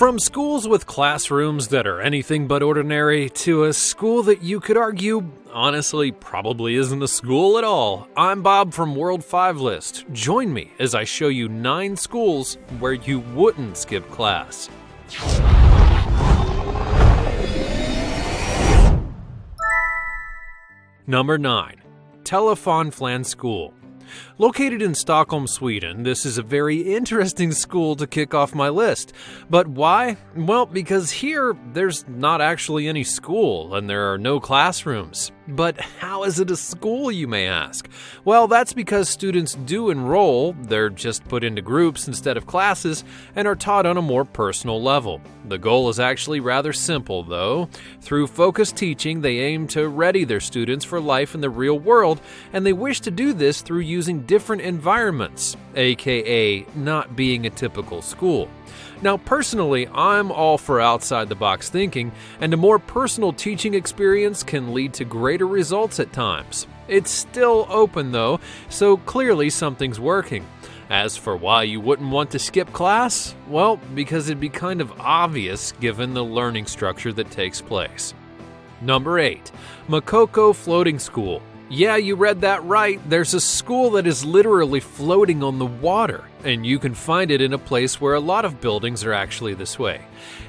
From schools with classrooms that are anything but ordinary to a school that you could argue, honestly, probably isn't a school at all, I'm Bob from World 5 List. Join me as I show you 9 schools where you wouldn't skip class. Number 9. Telephonplan School. Located in Stockholm, Sweden, this is a very interesting school to kick off my list. But why? Well, because here, there's not actually any school, and there are no classrooms. But how is it a school, you may ask? Well, that's because students do enroll, they're just put into groups instead of classes, and are taught on a more personal level. The goal is actually rather simple, though. Through focused teaching, they aim to ready their students for life in the real world, and they wish to do this through using different environments, aka not being a typical school. Now, personally, I'm all for outside-the-box thinking, and a more personal teaching experience can lead to greater results at times. It's still open, though, so clearly something's working. As for why you wouldn't want to skip class, well, because it'd be kind of obvious given the learning structure that takes place. Number 8. Makoko Floating School. Yeah, you read that right. There's a school that is literally floating on the water, and you can find it in a place where a lot of buildings are actually this way.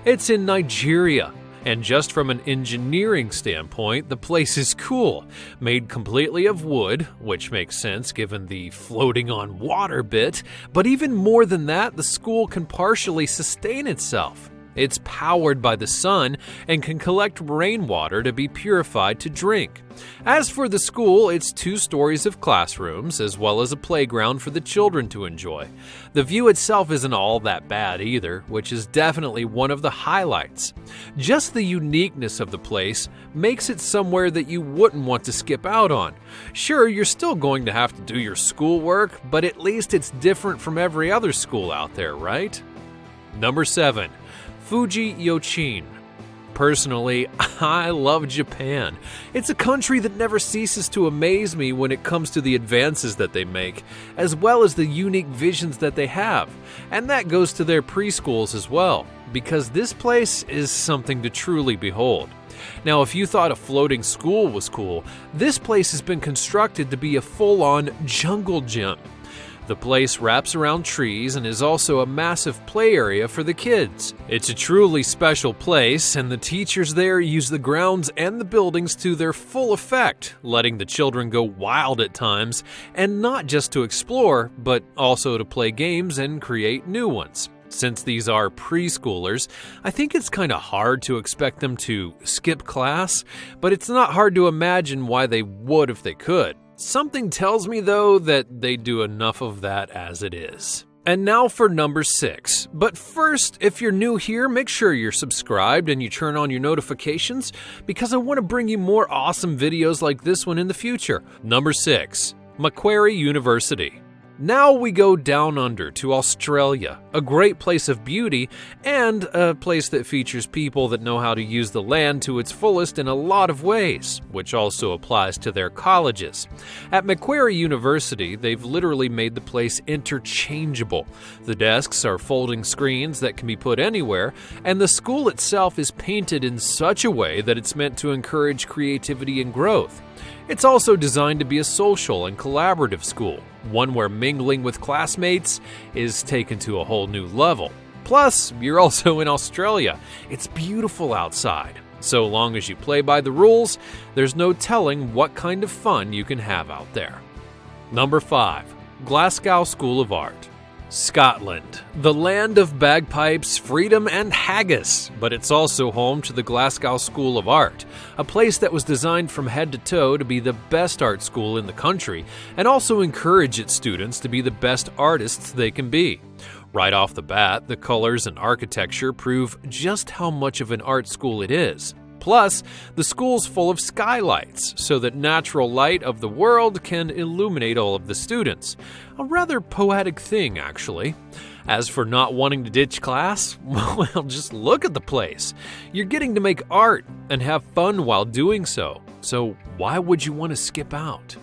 It's in Nigeria, and just from an engineering standpoint, the place is cool. Made completely of wood, which makes sense given the floating on water bit, but even more than that, the school can partially sustain itself. It's powered by the sun and can collect rainwater to be purified to drink. As for the school, it's 2 stories of classrooms as well as a playground for the children to enjoy. The view itself isn't all that bad either, which is definitely one of the highlights. Just the uniqueness of the place makes it somewhere that you wouldn't want to skip out on. Sure, you're still going to have to do your schoolwork, but at least it's different from every other school out there, right? Number 7. Fuji Yochin. Personally, I love Japan. It's a country that never ceases to amaze me when it comes to the advances that they make, as well as the unique visions that they have. And that goes to their preschools as well, because this place is something to truly behold. Now, if you thought a floating school was cool, this place has been constructed to be a full-on jungle gym. The place wraps around trees and is also a massive play area for the kids. It's a truly special place, and the teachers there use the grounds and the buildings to their full effect, letting the children go wild at times, and not just to explore, but also to play games and create new ones. Since these are preschoolers, I think it's kind of hard to expect them to skip class, but it's not hard to imagine why they would if they could. Something tells me, though, that they do enough of that as it is. And now for number 6. But first, if you're new here, make sure you're subscribed and you turn on your notifications, because I want to bring you more awesome videos like this one in the future. Number 6. Macquarie University. Now we go down under to Australia, a great place of beauty and a place that features people that know how to use the land to its fullest in a lot of ways, which also applies to their colleges. At Macquarie University, they've literally made the place interchangeable. The desks are folding screens that can be put anywhere, and the school itself is painted in such a way that it's meant to encourage creativity and growth. It's also designed to be a social and collaborative school, one where mingling with classmates is taken to a whole new level. Plus, you're also in Australia. It's beautiful outside. So long as you play by the rules, there's no telling what kind of fun you can have out there. Number 5. Glasgow School of Art. Scotland, the land of bagpipes, freedom, and haggis, but it's also home to the Glasgow School of Art, a place that was designed from head to toe to be the best art school in the country and also encourage its students to be the best artists they can be. Right off the bat, the colors and architecture prove just how much of an art school it is. Plus, the school's full of skylights, so that natural light of the world can illuminate all of the students. A rather poetic thing, actually. As for not wanting to ditch class, well, just look at the place. You're getting to make art and have fun while doing so. So why would you want to skip out?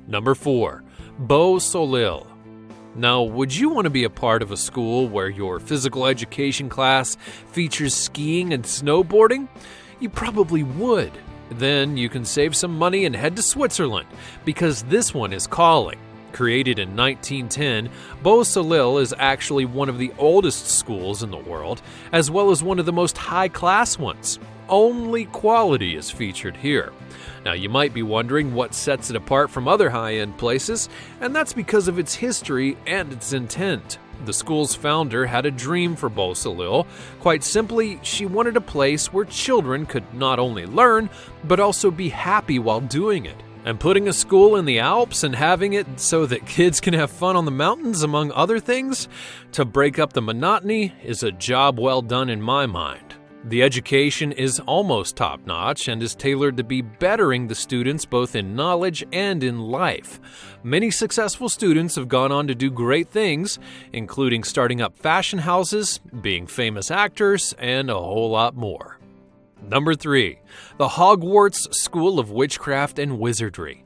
Number 4. Beau Soleil. Now, would you want to be a part of a school where your physical education class features skiing and snowboarding? You probably would. Then you can save some money and head to Switzerland, because this one is calling. Created in 1910, Beau Soleil is actually one of the oldest schools in the world, as well as one of the most high-class ones. Only quality is featured here. Now, you might be wondering what sets it apart from other high-end places, and that's because of its history and its intent. The school's founder had a dream for Beau Soleil. Quite simply, she wanted a place where children could not only learn, but also be happy while doing it. And putting a school in the Alps and having it so that kids can have fun on the mountains, among other things, to break up the monotony, is a job well done in my mind. The education is almost top-notch and is tailored to be bettering the students both in knowledge and in life. Many successful students have gone on to do great things, including starting up fashion houses, being famous actors, and a whole lot more. Number 3. The Hogwarts School of Witchcraft and Wizardry.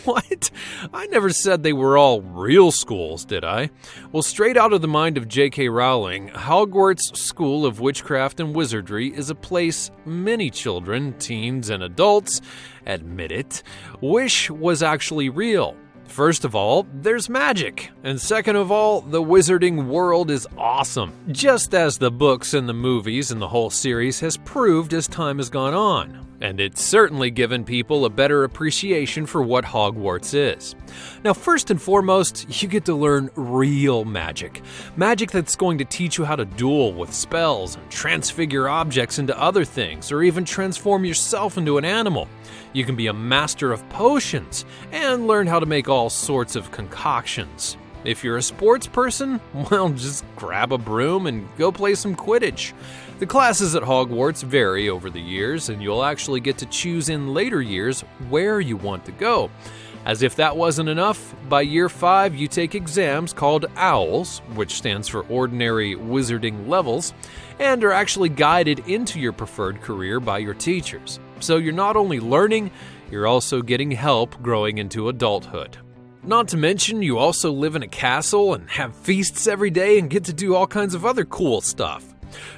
What? I never said they were all real schools, did I? Well, straight out of the mind of J.K. Rowling, Hogwarts School of Witchcraft and Wizardry is a place many children, teens, and adults, admit it, wish was actually real. First of all, there's magic, and second of all, the wizarding world is awesome, just as the books and the movies and the whole series has proved as time has gone on. And it's certainly given people a better appreciation for what Hogwarts is. Now, first and foremost, you get to learn real magic. Magic that's going to teach you how to duel with spells and transfigure objects into other things, or even transform yourself into an animal. You can be a master of potions and learn how to make all sorts of concoctions. If you're a sports person, well, just grab a broom and go play some Quidditch. The classes at Hogwarts vary over the years, and you'll actually get to choose in later years where you want to go. As if that wasn't enough, by year 5 you take exams called OWLs, which stands for Ordinary Wizarding Levels, and are actually guided into your preferred career by your teachers. So you're not only learning, you're also getting help growing into adulthood. Not to mention, you also live in a castle and have feasts every day and get to do all kinds of other cool stuff.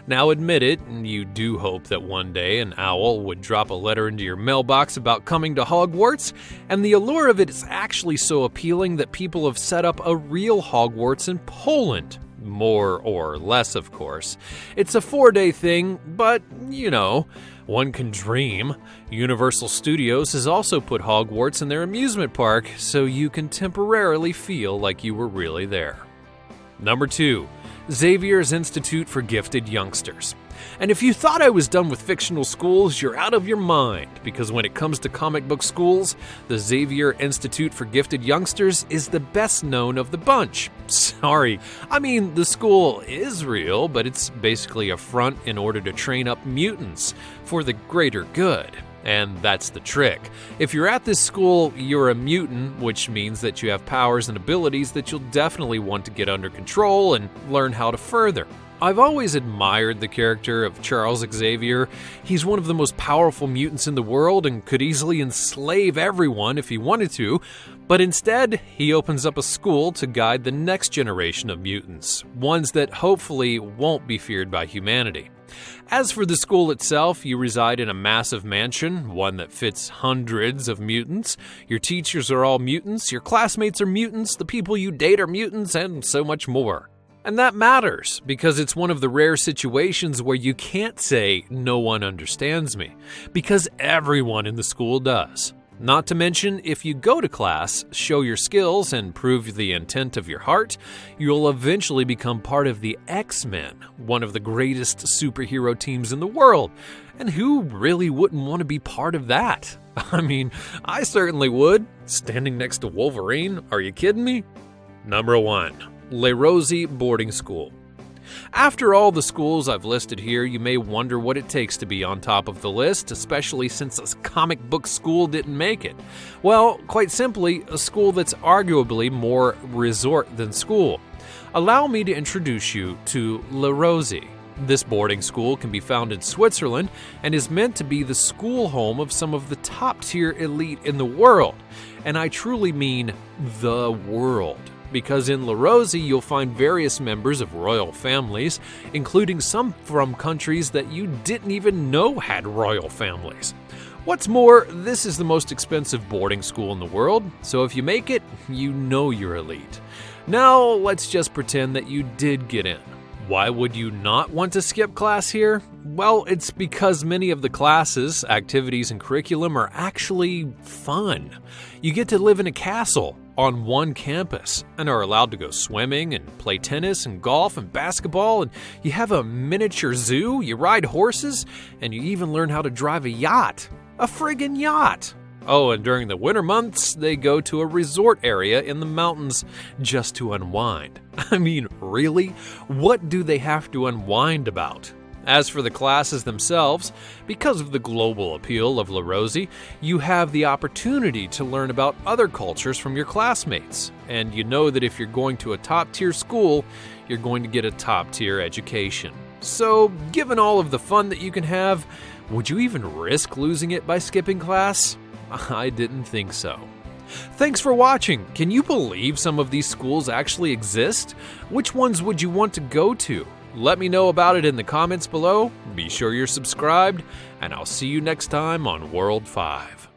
Now admit it, you do hope that one day an owl would drop a letter into your mailbox about coming to Hogwarts, and the allure of it is actually so appealing that people have set up a real Hogwarts in Poland. More or less, of course. It's a 4-day thing, but, you know, one can dream. Universal Studios has also put Hogwarts in their amusement park, so you can temporarily feel like you were really there. Number 2. Xavier's Institute for Gifted Youngsters. And if you thought I was done with fictional schools, you're out of your mind, because when it comes to comic book schools, the Xavier Institute for Gifted Youngsters is the best known of the bunch. Sorry, I mean, the school is real, but it's basically a front in order to train up mutants for the greater good. And that's the trick. If you're at this school, you're a mutant, which means that you have powers and abilities that you'll definitely want to get under control and learn how to further. I've always admired the character of Charles Xavier. He's one of the most powerful mutants in the world and could easily enslave everyone if he wanted to, but instead, he opens up a school to guide the next generation of mutants, ones that hopefully won't be feared by humanity. As for the school itself, you reside in a massive mansion, one that fits hundreds of mutants. Your teachers are all mutants, your classmates are mutants, the people you date are mutants, and so much more. And that matters, because it's one of the rare situations where you can't say, "no one understands me," because everyone in the school does. Not to mention, if you go to class, show your skills, and prove the intent of your heart, you'll eventually become part of the X-Men, one of the greatest superhero teams in the world. And who really wouldn't want to be part of that? I mean, I certainly would. Standing next to Wolverine, are you kidding me? Number 1. ROSEY Boarding School. After all the schools I've listed here, you may wonder what it takes to be on top of the list, especially since a comic book school didn't make it. Well, quite simply, a school that's arguably more resort than school. Allow me to introduce you to ROSEY. This boarding school can be found in Switzerland and is meant to be the school home of some of the top-tier elite in the world. And I truly mean the world. because in ROSEY you'll find various members of royal families, including some from countries that you didn't even know had royal families. What's more, this is the most expensive boarding school in the world, so if you make it, you know you're elite. Now, let's just pretend that you did get in. Why would you not want to skip class here? Well, it's because many of the classes, activities, and curriculum are actually fun. You get to live in a castle on one campus and are allowed to go swimming and play tennis and golf and basketball, and you have a miniature zoo, you ride horses, and you even learn how to drive a yacht. A friggin' yacht! Oh, and during the winter months, they go to a resort area in the mountains just to unwind. I mean, really? What do they have to unwind about? As for the classes themselves, because of the global appeal of ROSEY, you have the opportunity to learn about other cultures from your classmates. And you know that if you're going to a top-tier school, you're going to get a top-tier education. So, given all of the fun that you can have, would you even risk losing it by skipping class? I didn't think so. Thanks for watching. Can you believe some of these schools actually exist? Which ones would you want to go to? Let me know about it in the comments below. Be sure you're subscribed, and I'll see you next time on World 5.